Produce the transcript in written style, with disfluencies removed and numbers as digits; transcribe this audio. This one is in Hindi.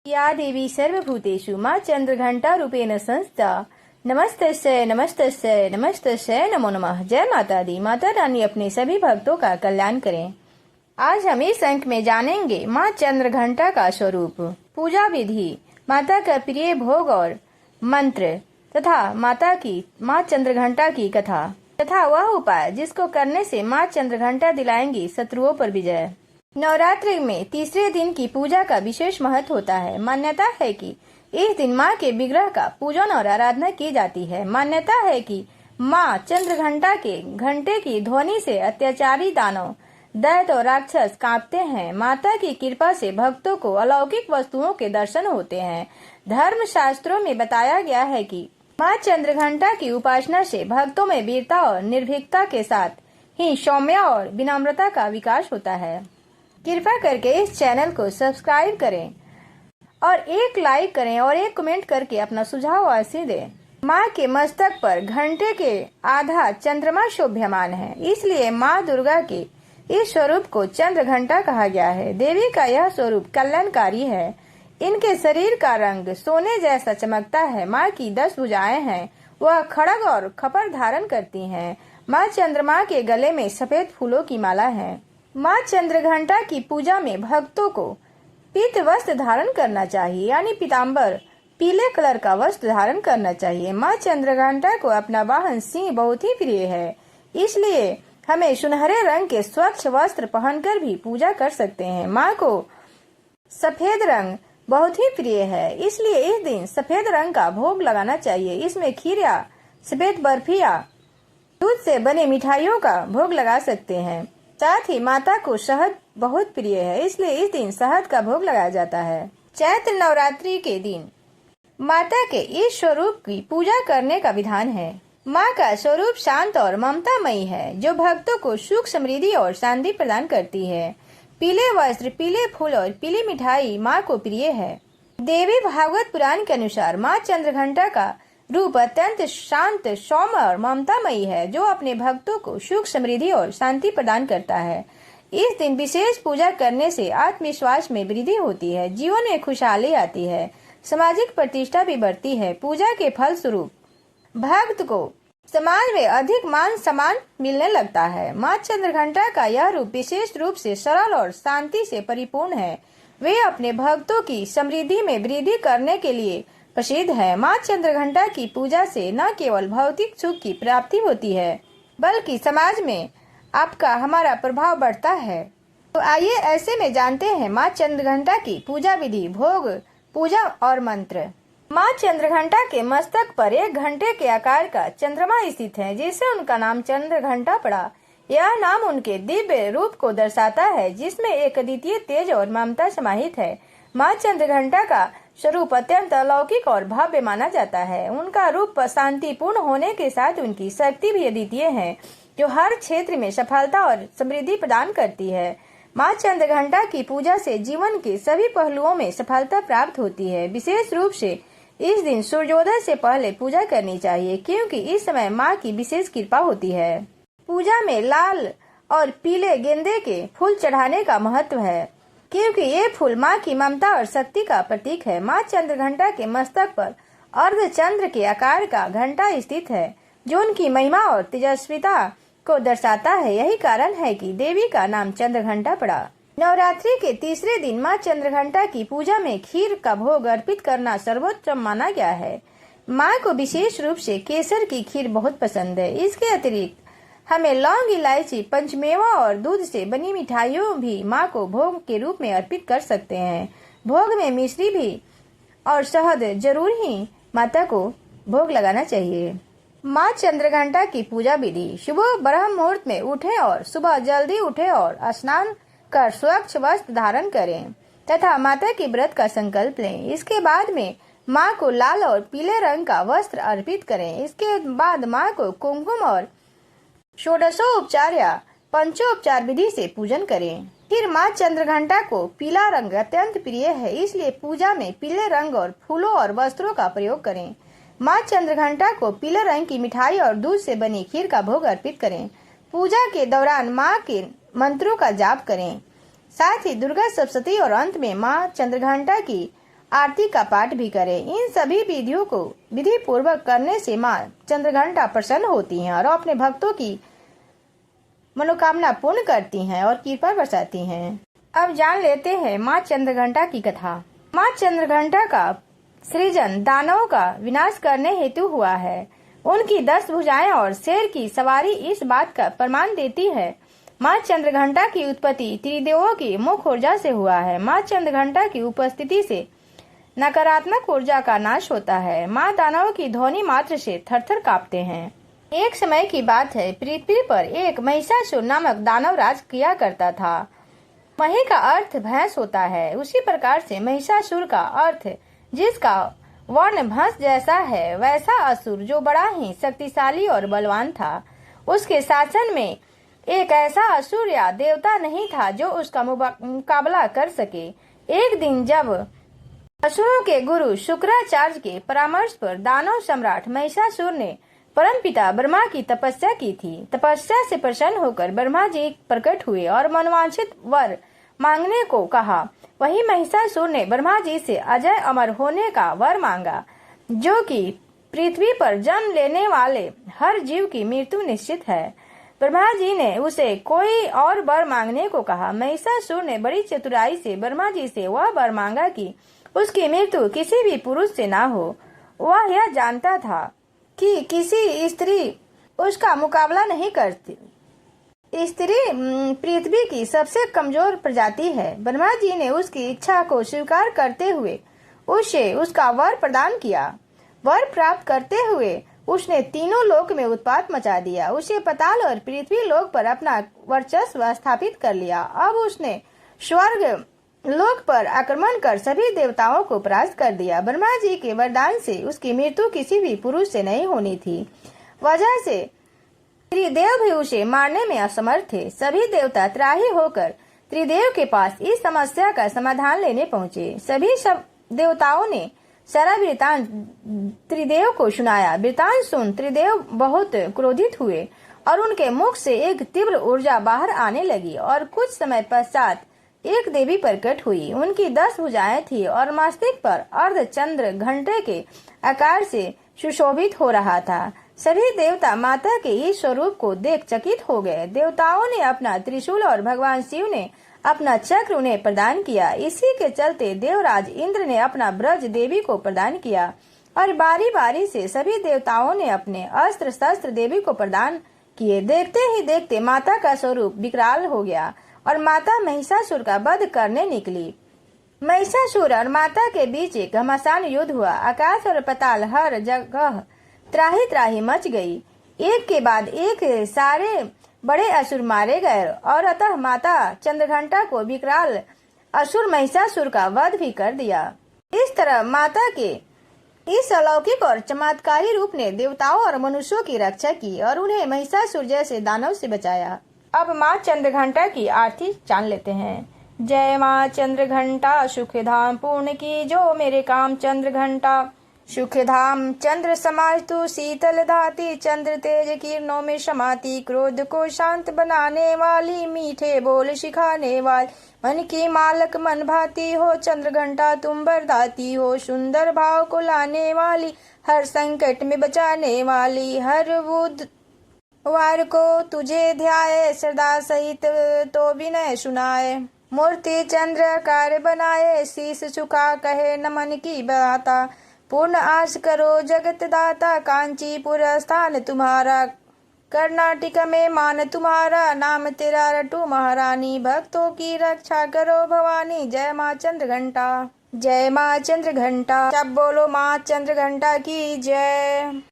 या देवी सर्वभूतेषु माँ चंद्रघंटा रूपेण संस्था नमस्तस्यै नमस्तस्यै नमस्तस्यै नमो नमः। जय माता दी। माता रानी अपने सभी भक्तों का कल्याण करें। आज हम इस अंक में जानेंगे माँ चंद्रघंटा का स्वरूप, पूजा विधि, माता का प्रिय भोग और मंत्र तथा माँ चंद्रघंटा की कथा तथा वह उपाय जिसको करने से माँ चंद्रघंटा दिलाएंगी शत्रुओं पर विजय। नवरात्रि में तीसरे दिन की पूजा का विशेष महत्व होता है। मान्यता है कि इस दिन माँ के विग्रह का पूजन और आराधना की जाती है। मान्यता है कि माँ चंद्रघंटा के घंटे की ध्वनि से अत्याचारी दानव, दैत्य और राक्षस कांपते हैं। माता की कृपा से भक्तों को अलौकिक वस्तुओं के दर्शन होते हैं। धर्म शास्त्रों में बताया गया है कि माँ चंद्रघंटा की उपासना से भक्तों में वीरता और निर्भीकता के साथ ही सौम्य और विनम्रता का विकास होता है। कृपया करके इस चैनल को सब्सक्राइब करें और एक लाइक करें और एक कमेंट करके अपना सुझाव अवश्य दें। माँ के मस्तक पर घंटे के आधा चंद्रमा शोभ्यमान है, इसलिए माँ दुर्गा के इस स्वरूप को चंद्रघंटा कहा गया है। देवी का यह स्वरूप कल्याणकारी है। इनके शरीर का रंग सोने जैसा चमकता है। माँ की 10 भुजाएं हैं। वह खड्ग और खपर धारण करती हैं। माँ चंद्रमा के गले में सफेद फूलों की माला है। माँ चंद्रघंटा की पूजा में भक्तों को पीत वस्त्र धारण करना चाहिए, यानी पीताम्बर पीले कलर का वस्त्र धारण करना चाहिए। माँ चंद्रघंटा को अपना वाहन सिंह बहुत ही प्रिय है, इसलिए हमें सुनहरे रंग के स्वच्छ वस्त्र पहनकर भी पूजा कर सकते हैं। माँ को सफेद रंग बहुत ही प्रिय है, इसलिए इस दिन सफेद रंग का भोग लगाना चाहिए। इसमें खीर या सफेद बर्फी या दूध से बने मिठाइयों का भोग लगा सकते हैं। साथ ही माता को शहद बहुत प्रिय है, इसलिए इस दिन शहद का भोग लगाया जाता है। चैत्र नवरात्रि के दिन माता के इस स्वरूप की पूजा करने का विधान है। माँ का स्वरूप शांत और ममतामयी है, जो भक्तों को सुख, समृद्धि और शांति प्रदान करती है। पीले वस्त्र, पीले फूल और पीली मिठाई माँ को प्रिय है। देवी भागवत पुराण के अनुसार माँ चंद्रघंटा का रूप अत्यंत शांत, सौम्य और ममतामयी है, जो अपने भक्तों को सुख, समृद्धि और शांति प्रदान करता है। इस दिन विशेष पूजा करने से आत्मविश्वास में वृद्धि होती है, जीवन में खुशहाली आती है, सामाजिक प्रतिष्ठा भी बढ़ती है। पूजा के फल स्वरूप भक्त को समाज में अधिक मान सम्मान मिलने लगता है। माँ चंद्रघंटा का यह रूप विशेष रूप से सरल और शांति से परिपूर्ण है। वे अपने भक्तों की समृद्धि में वृद्धि करने के लिए प्रसिद्ध है। माँ चंद्रघंटा की पूजा से न केवल भौतिक सुख की प्राप्ति होती है, बल्कि समाज में आपका हमारा प्रभाव बढ़ता है। तो आइए ऐसे में जानते हैं माँ चंद्रघंटा की पूजा विधि, भोग, पूजा और मंत्र। माँ चंद्रघंटा के मस्तक पर एक घंटे के आकार का चंद्रमा स्थित है, जिससे उनका नाम चंद्रघंटा पड़ा। यह नाम उनके दिव्य रूप को दर्शाता है, जिसमें एक अद्वितीय तेज और ममता समाहित है। माँ चंद्रघंटा का स्वरूप अत्यंत अलौकिक और भव्य माना जाता है। उनका रूप शांतिपूर्ण होने के साथ उनकी शक्ति भी अद्वितीय है, जो हर क्षेत्र में सफलता और समृद्धि प्रदान करती है। माँ चंद्रघंटा की पूजा से जीवन के सभी पहलुओं में सफलता प्राप्त होती है। विशेष रूप से इस दिन सूर्योदय से पहले पूजा करनी चाहिए, क्योंकि इस समय माँ की विशेष कृपा होती है। पूजा में लाल और पीले गेंदे के फूल चढ़ाने का महत्व है, क्योंकि ये फूल माँ की ममता और शक्ति का प्रतीक है। माँ चंद्रघंटा के मस्तक पर अर्धचंद्र के आकार का घंटा स्थित है, जो उनकी महिमा और तेजस्विता को दर्शाता है। यही कारण है कि देवी का नाम चंद्रघंटा पड़ा। नवरात्रि के तीसरे दिन माँ चंद्रघंटा की पूजा में खीर का भोग अर्पित करना सर्वोत्तम माना गया है। माँ को विशेष रूप से केसर की खीर बहुत पसंद है। इसके अतिरिक्त हमें लौंग, इलायची, पंचमेवा और दूध से बनी मिठाइयों भी माँ को भोग के रूप में अर्पित कर सकते हैं। भोग में मिश्री भी और शहद जरूर ही माता को भोग लगाना चाहिए। माँ चंद्रघंटा की पूजा विधि: सुबह ब्रह्म मुहूर्त में उठें और सुबह जल्दी उठें और स्नान कर स्वच्छ वस्त्र धारण करें तथा माता के व्रत का संकल्प लें। इसके बाद में माँ को लाल और पीले रंग का वस्त्र अर्पित करें। इसके बाद माँ को कुमकुम और षोडशोपचार या पंचोपचार विधि से पूजन करें। फिर माँ चंद्रघंटा को पीला रंग अत्यंत प्रिय है, इसलिए पूजा में पीले रंग और फूलों और वस्त्रों का प्रयोग करें। माँ चंद्रघंटा को पीले रंग की मिठाई और दूध से बनी खीर का भोग अर्पित करें। पूजा के दौरान माँ के मंत्रों का जाप करें। साथ ही दुर्गा सप्तशती और अंत में माँ चंद्रघंटा की आरती का पाठ भी करें। इन सभी विधियों को विधि पूर्वक करने से माँ चंद्रघंटा प्रसन्न होती हैं और अपने भक्तों की मनोकामना पूर्ण करती हैं और कृपा बरसाती हैं। अब जान लेते हैं माँ चंद्रघंटा की कथा। माँ चंद्रघंटा का सृजन दानवों का विनाश करने हेतु हुआ है। उनकी 10 भुजाएं और शेर की सवारी इस बात का प्रमाण देती है। माँ चंद्रघंटा की उत्पत्ति त्रिदेवों की मुख ऊर्जा से हुआ है। माँ चंद्रघंटा की उपस्थिति से नकारात्मक ऊर्जा का नाश होता है। माँ दानवों की ध्वनि मात्र से थरथर कांपते हैं। एक समय की बात है, पृथ्वी पर एक महिषासुर नामक दानव राज किया करता था। मही का अर्थ भैंस होता है। उसी प्रकार से महिषासुर का अर्थ जिसका वर्ण भैंस जैसा है, वैसा असुर जो बड़ा ही शक्तिशाली और बलवान था। उसके शासन में एक ऐसा असुर या देवता नहीं था जो उसका मुकाबला कर सके। एक दिन जब असुरों के गुरु शुक्राचार्य के परामर्श पर दानव सम्राट महिषासुर ने परमपिता ब्रह्मा की तपस्या की थी। तपस्या से प्रसन्न होकर ब्रह्मा जी प्रकट हुए और मनवांछित वर मांगने को कहा। वही महिषासुर ने ब्रह्मा जी से अजय अमर होने का वर मांगा, जो कि पृथ्वी पर जन्म लेने वाले हर जीव की मृत्यु निश्चित है। ब्रह्मा जी ने उसे कोई और वर मांगने को कहा। महिषासुर ने बड़ी चतुराई से ब्रह्मा जी से वह वर मांगा कि उसकी मृत्यु किसी भी पुरुष से ना हो। वह यह जानता था कि किसी स्त्री उसका मुकाबला नहीं करती। स्त्री पृथ्वी की सबसे कमजोर प्रजाति है। ब्रह्मा जी ने उसकी इच्छा को स्वीकार करते हुए उसे उसका वर प्रदान किया। वर प्राप्त करते हुए उसने तीनों लोक में उत्पात मचा दिया। उसे पाताल और पृथ्वी लोक पर अपना वर्चस्व स्थापित कर लिया। अब उसने स्वर्ग लोक पर आक्रमण कर सभी देवताओं को परास्त कर दिया। ब्रह्मा जी के वरदान से उसकी मृत्यु किसी भी पुरुष से नहीं होनी थी। वजह से त्रिदेव भी उसे मारने में असमर्थ थे। सभी देवता त्राही होकर त्रिदेव के पास इस समस्या का समाधान लेने पहुँचे। सभी सब देवताओं ने सारा वृतांत त्रिदेव को सुनाया। वृतांत सुन त्रिदेव बहुत क्रोधित हुए और उनके मुख से एक तीव्र ऊर्जा बाहर आने लगी और कुछ समय पश्चात एक देवी प्रकट हुई। उनकी 10 भुजाएं थी और मस्तक पर अर्धचंद्र घंटे के आकार से सुशोभित हो रहा था। सभी देवता माता के इस स्वरूप को देख चकित हो गए। देवताओं ने अपना त्रिशूल और भगवान शिव ने अपना चक्र उन्हें प्रदान किया। इसी के चलते देवराज इंद्र ने अपना ब्रज देवी को प्रदान किया और बारी बारी से सभी देवताओं ने अपने अस्त्र शस्त्र देवी को प्रदान किए। देखते ही देखते माता का स्वरूप विकराल हो गया और माता महिषासुर का वध करने निकली। महिषासुर और माता के बीच एक घमासान युद्ध हुआ। आकाश और पाताल हर जगह त्राही त्राही मच गई। एक के बाद एक सारे बड़े असुर मारे गए और अतः माता चंद्रघंटा को विकराल असुर महिषासुर का वध भी कर दिया। इस तरह माता के इस अलौकिक और चमत्कारी रूप ने देवताओं और मनुष्यों की रक्षा की और उन्हें महिषासुर जैसे दानव से बचाया। अब माँ चंद्रघंटा की आरती जान लेते हैं। जय माँ चंद्रघंटा, सुख धाम पूर्ण की जो मेरे काम। चंद्रघंटा सुख धाम चंद्र समाज तू, शीतल धाती चंद्र तेज किरणों में समाती। क्रोध को शांत बनाने वाली, मीठे बोल सिखाने वाली, मन की मालक मन भाती हो। चंद्रघंटा तुम वरदाती हो, सुंदर भाव को लाने वाली, हर संकट में बचाने वाली। हर बुधवार को तुझे ध्याए, श्रद्धा सहित तो विनय सुनाए। मूर्ति चंद्र आकार बनाए, शीश झुका कहे नमन की बाता। पूर्ण आश करो जगत दाता, कांचीपुर स्थान तुम्हारा। कर्नाटक में मान तुम्हारा, नाम तेरा रटू महारानी। भक्तों की रक्षा करो भवानी, जय माँ चंद्रघंटा। जय माँ चंद्रघंटा। सब बोलो माँ चंद्रघंटा की जय।